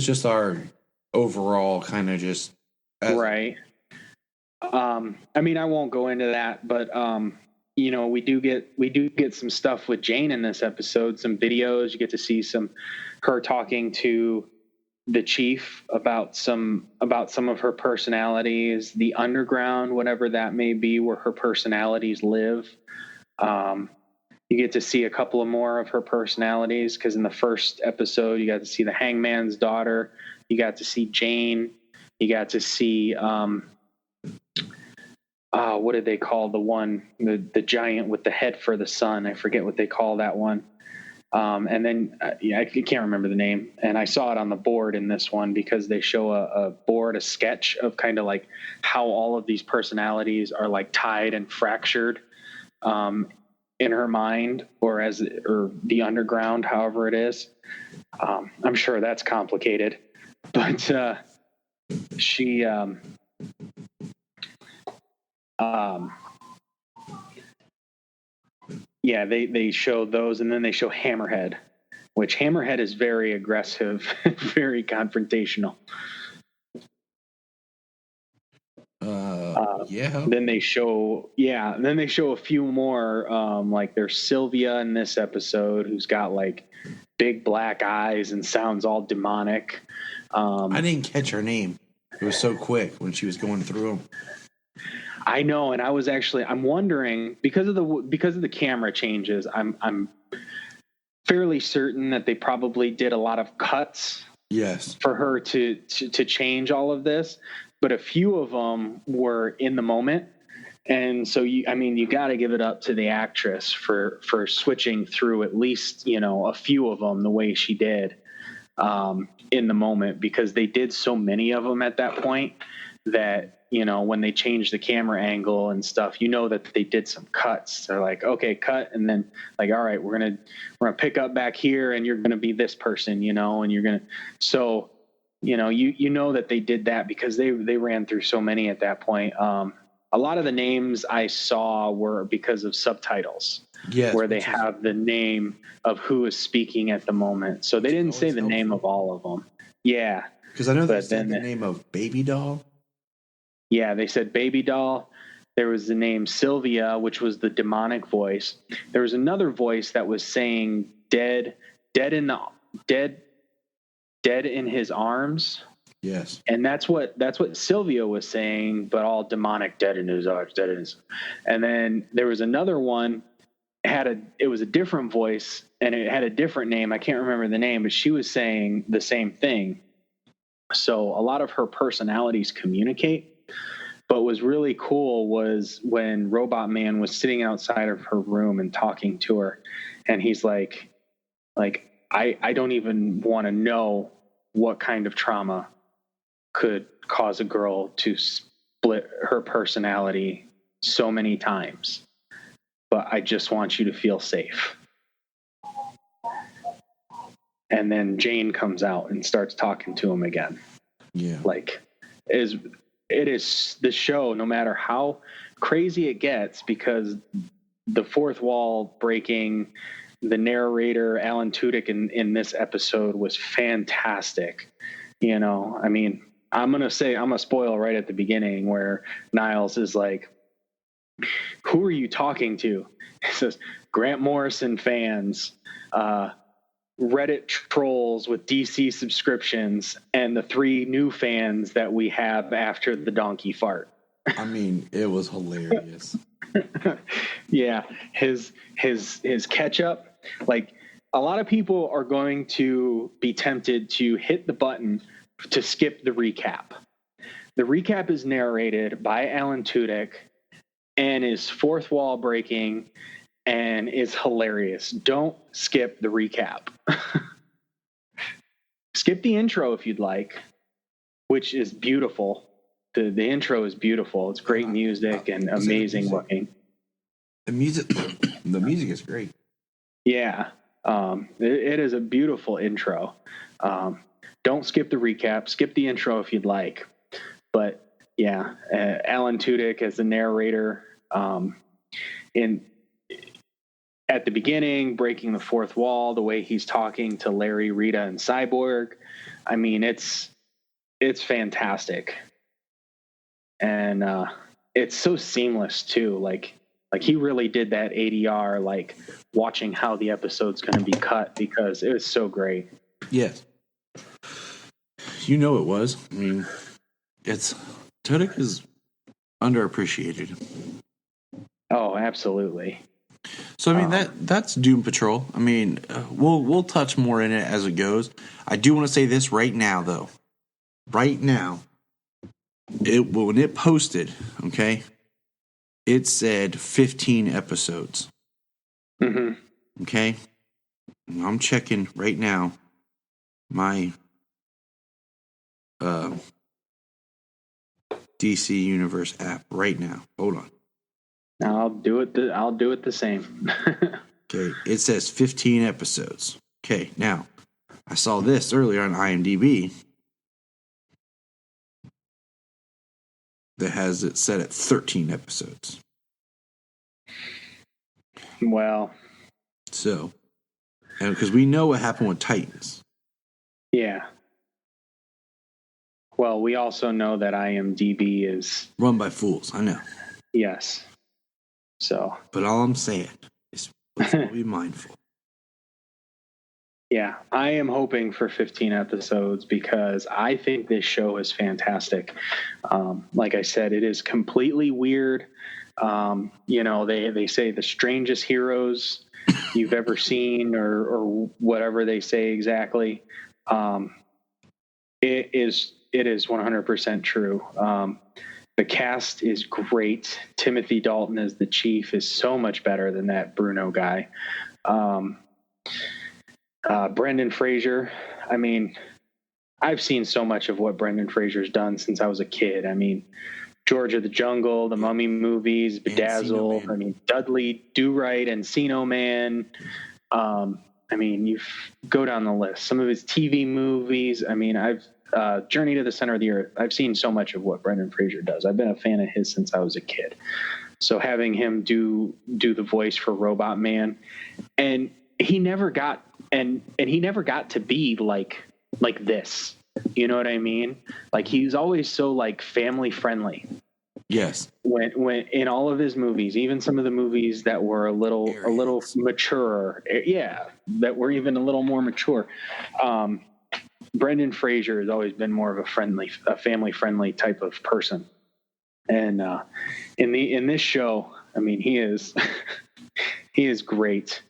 just our overall kind of just right. I mean, I won't go into that, but we do get some stuff with Jane in this episode, some videos. You get to see her talking to the chief about some of her personalities, the underground, whatever that may be, where her personalities live. You get to see a couple of more of her personalities, because in the first episode, you got to see the Hangman's daughter. You got to see Jane. You got to see, what did they call the one, the giant with the head for the sun? I forget what they call that one. And then, I can't remember the name. And I saw it on the board in this one, because they show a sketch of kind of like how all of these personalities are like tied and fractured, in her mind, or the underground, however it is. I'm sure that's complicated, but she they show those, and then they show Hammerhead, which Hammerhead is very aggressive, very confrontational. Then they show a few more, like there's Sylvia in this episode, who's got like big black eyes and sounds all demonic. I didn't catch her name. It was so quick when she was going through them. I know, and I'm wondering, because of the camera changes, I'm fairly certain that they probably did a lot of cuts. Yes. For her to change all of this, but a few of them were in the moment. And so you got to give it up to the actress for switching through at least, a few of them the way she did, in the moment, because they did so many of them at that point that, when they changed the camera angle and stuff, that they did some cuts. They're like, okay, cut. And then like, all right, we're going to pick up back here, and you're going to be this person, and you're going to, so, that they did that because they ran through so many at that point. A lot of the names I saw were because of subtitles, where they have the name of who is speaking at the moment. So they didn't say the name of all of them. Yeah. Because I know they said the name of Baby Doll. Yeah, they said Baby Doll. There was the name Sylvia, which was the demonic voice. There was another voice that was saying dead in his arms. Yes. And that's what Sylvia was saying, but all demonic, dead in his arms, dead in his. And then there was another one, it was a different voice, and it had a different name. I can't remember the name, but she was saying the same thing. So a lot of her personalities communicate. But what was really cool was when Robot Man was sitting outside of her room and talking to her, and he's like, I don't even want to know what kind of trauma could cause a girl to split her personality so many times, but I just want you to feel safe. And then Jane comes out and starts talking to him again. Yeah. Like, it is the show, no matter how crazy it gets, because the fourth wall breaking. The narrator, Alan Tudyk, in this episode was fantastic. You know, I mean, I'm going to spoil right at the beginning where Niles is like, who are you talking to? He says, Grant Morrison fans, Reddit trolls with DC subscriptions, and the 3 new fans that we have after the donkey fart. I mean, it was hilarious. Yeah, his catch up. Like, a lot of people are going to be tempted to hit the button to skip the recap. The recap is narrated by Alan Tudyk and is fourth wall breaking and is hilarious. Don't skip the recap. Skip the intro if you'd like, which is beautiful. The intro is beautiful. It's great music and amazing looking. The music is great. Yeah, it is a beautiful intro. Don't skip the recap. Skip the intro if you'd like. But yeah, Alan Tudyk as the narrator at the beginning, breaking the fourth wall, the way he's talking to Larry, Rita, and Cyborg. I mean, it's fantastic. And it's so seamless too. Like he really did that ADR, like watching how the episode's going to be cut, because it was so great. Yes. You know it was. I mean, Tudyk is underappreciated. Oh, absolutely. So I mean that's Doom Patrol. I mean, we'll touch more in it as it goes. I do want to say this right now, though. Right now, when it posted, okay, it said 15 episodes. Mm-hmm. Okay, I'm checking right now my DC Universe app right now. Hold on. I'll do it the same. Okay, it says 15 episodes. Okay, now I saw this earlier on IMDb that has it set at 13 episodes. Well, so, and because we know what happened with Titans. Yeah. Well, we also know that IMDb is run by fools. I know. Yes. So, but all I'm saying is let's be mindful. Yeah, I am hoping for 15 episodes because I think this show is fantastic. Like I said, it is completely weird. You know, they say the strangest heroes you've ever seen, or whatever they say exactly. It is 100% true. The cast is great. Timothy Dalton as the chief is so much better than that Bruno guy. Brendan Fraser. I mean, I've seen so much of what Brendan Fraser's done since I was a kid. I mean, George of the Jungle, the Mummy movies, Bedazzled. I mean, Dudley Do Right, Encino Man. I mean, you go down the list. Some of his TV movies. I mean, Journey to the Center of the Earth. I've seen so much of what Brendan Fraser does. I've been a fan of his since I was a kid. So having him do the voice for Robot Man, and he never got to be like this. You know what I mean? Like, he's always so like family friendly. Yes. When in all of his movies, even some of the movies that were a little mature, that were even a little more mature. Brendan Fraser has always been more of a family friendly type of person. And in this show, I mean, he is great.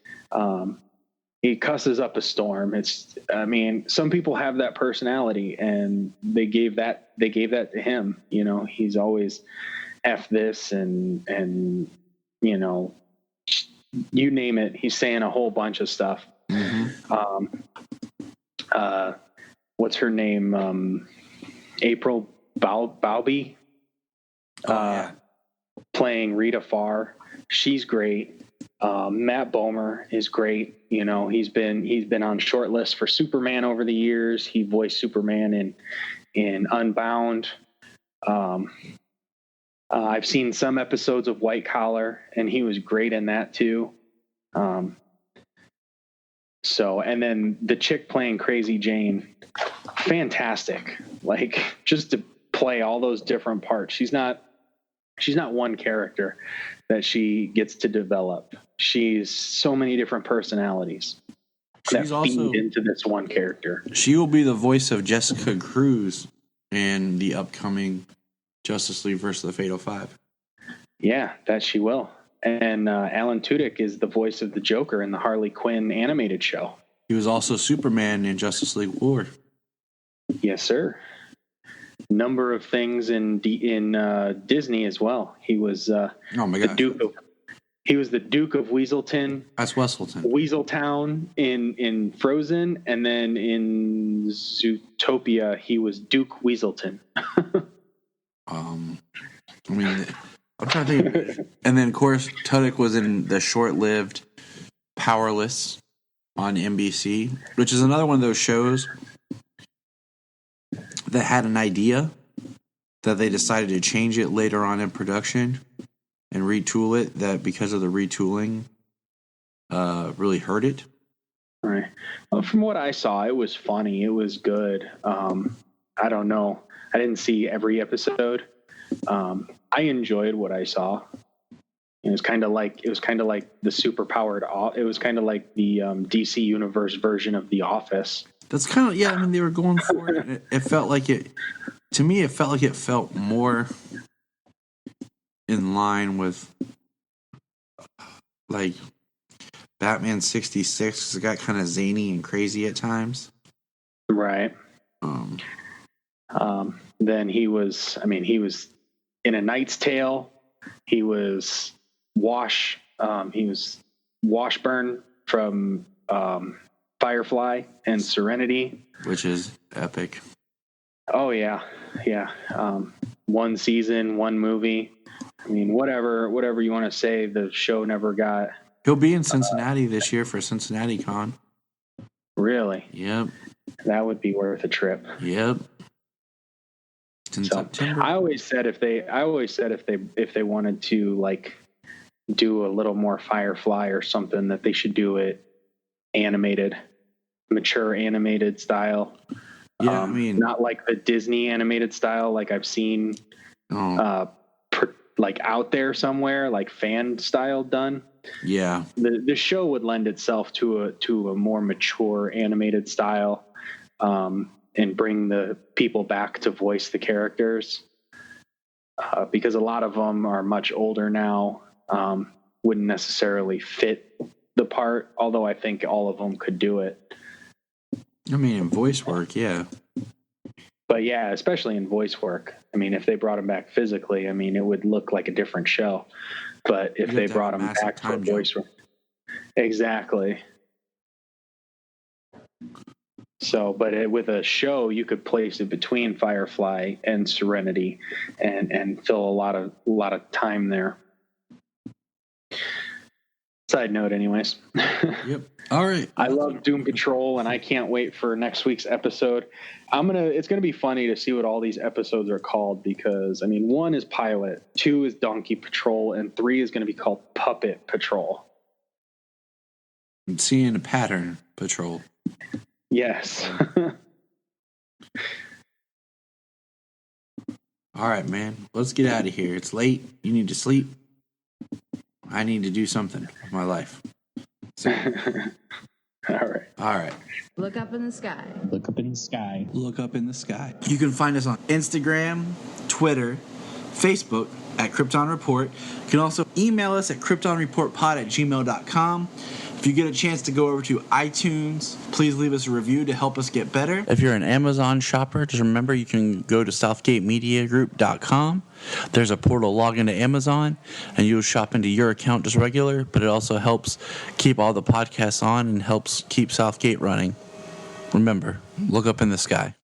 He cusses up a storm. Some people have that personality, and they gave that to him. You know, he's always F this and you know, you name it, he's saying a whole bunch of stuff. Mm-hmm. What's her name? April Bowlby, playing Rita Farr. She's great. Matt Bomer is great. You know, he's been on short lists for Superman over the years. He voiced Superman in Unbound. I've seen some episodes of White Collar, and he was great in that too. And then the chick playing Crazy Jane, fantastic. Like, just to play all those different parts. She's not one character that she gets to develop. She's so many different personalities that feed into this one character. She will be the voice of Jessica Cruz in the upcoming Justice League versus the Fatal Five. Yeah, that she will. And Alan Tudyk is the voice of the Joker in the Harley Quinn animated show. He was also Superman in Justice League War. Yes, sir. Number of things in Disney as well. He was oh my God. He was the Duke of Weaselton. That's Weaselton. Weaseltown in Frozen, and then in Zootopia he was Duke Weaselton. I mean, I'm trying to think. And then, of course, Tudyk was in the short-lived Powerless on NBC, which is another one of those shows that had an idea that they decided to change it later on in production and retool it, that because of the retooling really hurt it. Right. Well, from what I saw, it was funny. It was good. I don't know. I didn't see every episode. I enjoyed what I saw. It was kind of like the superpowered. It was kind of like the DC Universe version of The Office. That's kind of, yeah. I mean, they were going for it. It felt like it. To me, it felt like it felt more in line with like Batman 66, because it got kind of zany and crazy at times. Right. Then he was in A Knight's Tale. He was Washburn from Firefly and Serenity, which is epic. Oh yeah. One season, one movie. I mean, whatever you want to say, the show never got. He'll be in Cincinnati this year for Cincinnati Con. Really? Yep. That would be worth a trip. Yep. It's in September. I always said if they wanted to like do a little more Firefly or something, that they should do it animated, mature animated style. Yeah, I mean, not like the Disney animated style, like I've seen, like out there somewhere, like fan style done. Yeah, the show would lend itself to a more mature animated style, and bring the people back to voice the characters, because a lot of them are much older now, wouldn't necessarily fit the part. Although I think all of them could do it. I mean, in voice work, yeah. But yeah, especially in voice work. I mean, if they brought him back physically, I mean, it would look like a different show. But if they brought him back for voice work. Exactly. So, but with a show, you could place it between Firefly and Serenity and fill a lot of time there. Side note, anyways. Yep. All right. I love Doom Patrol, and I can't wait for next week's episode. It's gonna be funny to see what all these episodes are called, because I mean, 1 is Pilot, 2 is Donkey Patrol, and 3 is gonna be called Puppet Patrol. I'm seeing a pattern, Patrol. Yes. All right, man. Let's get out of here. It's late. You need to sleep. I need to do something with my life. So. All right. Look up in the sky. Look up in the sky. Look up in the sky. You can find us on Instagram, Twitter, Facebook at Krypton Report. You can also email us at kryptonreportpod@gmail.com. If you get a chance to go over to iTunes, please leave us a review to help us get better. If you're an Amazon shopper, just remember you can go to southgatemediagroup.com. There's a portal, log into Amazon, and you'll shop into your account just regular, but it also helps keep all the podcasts on and helps keep Southgate running. Remember, look up in the sky.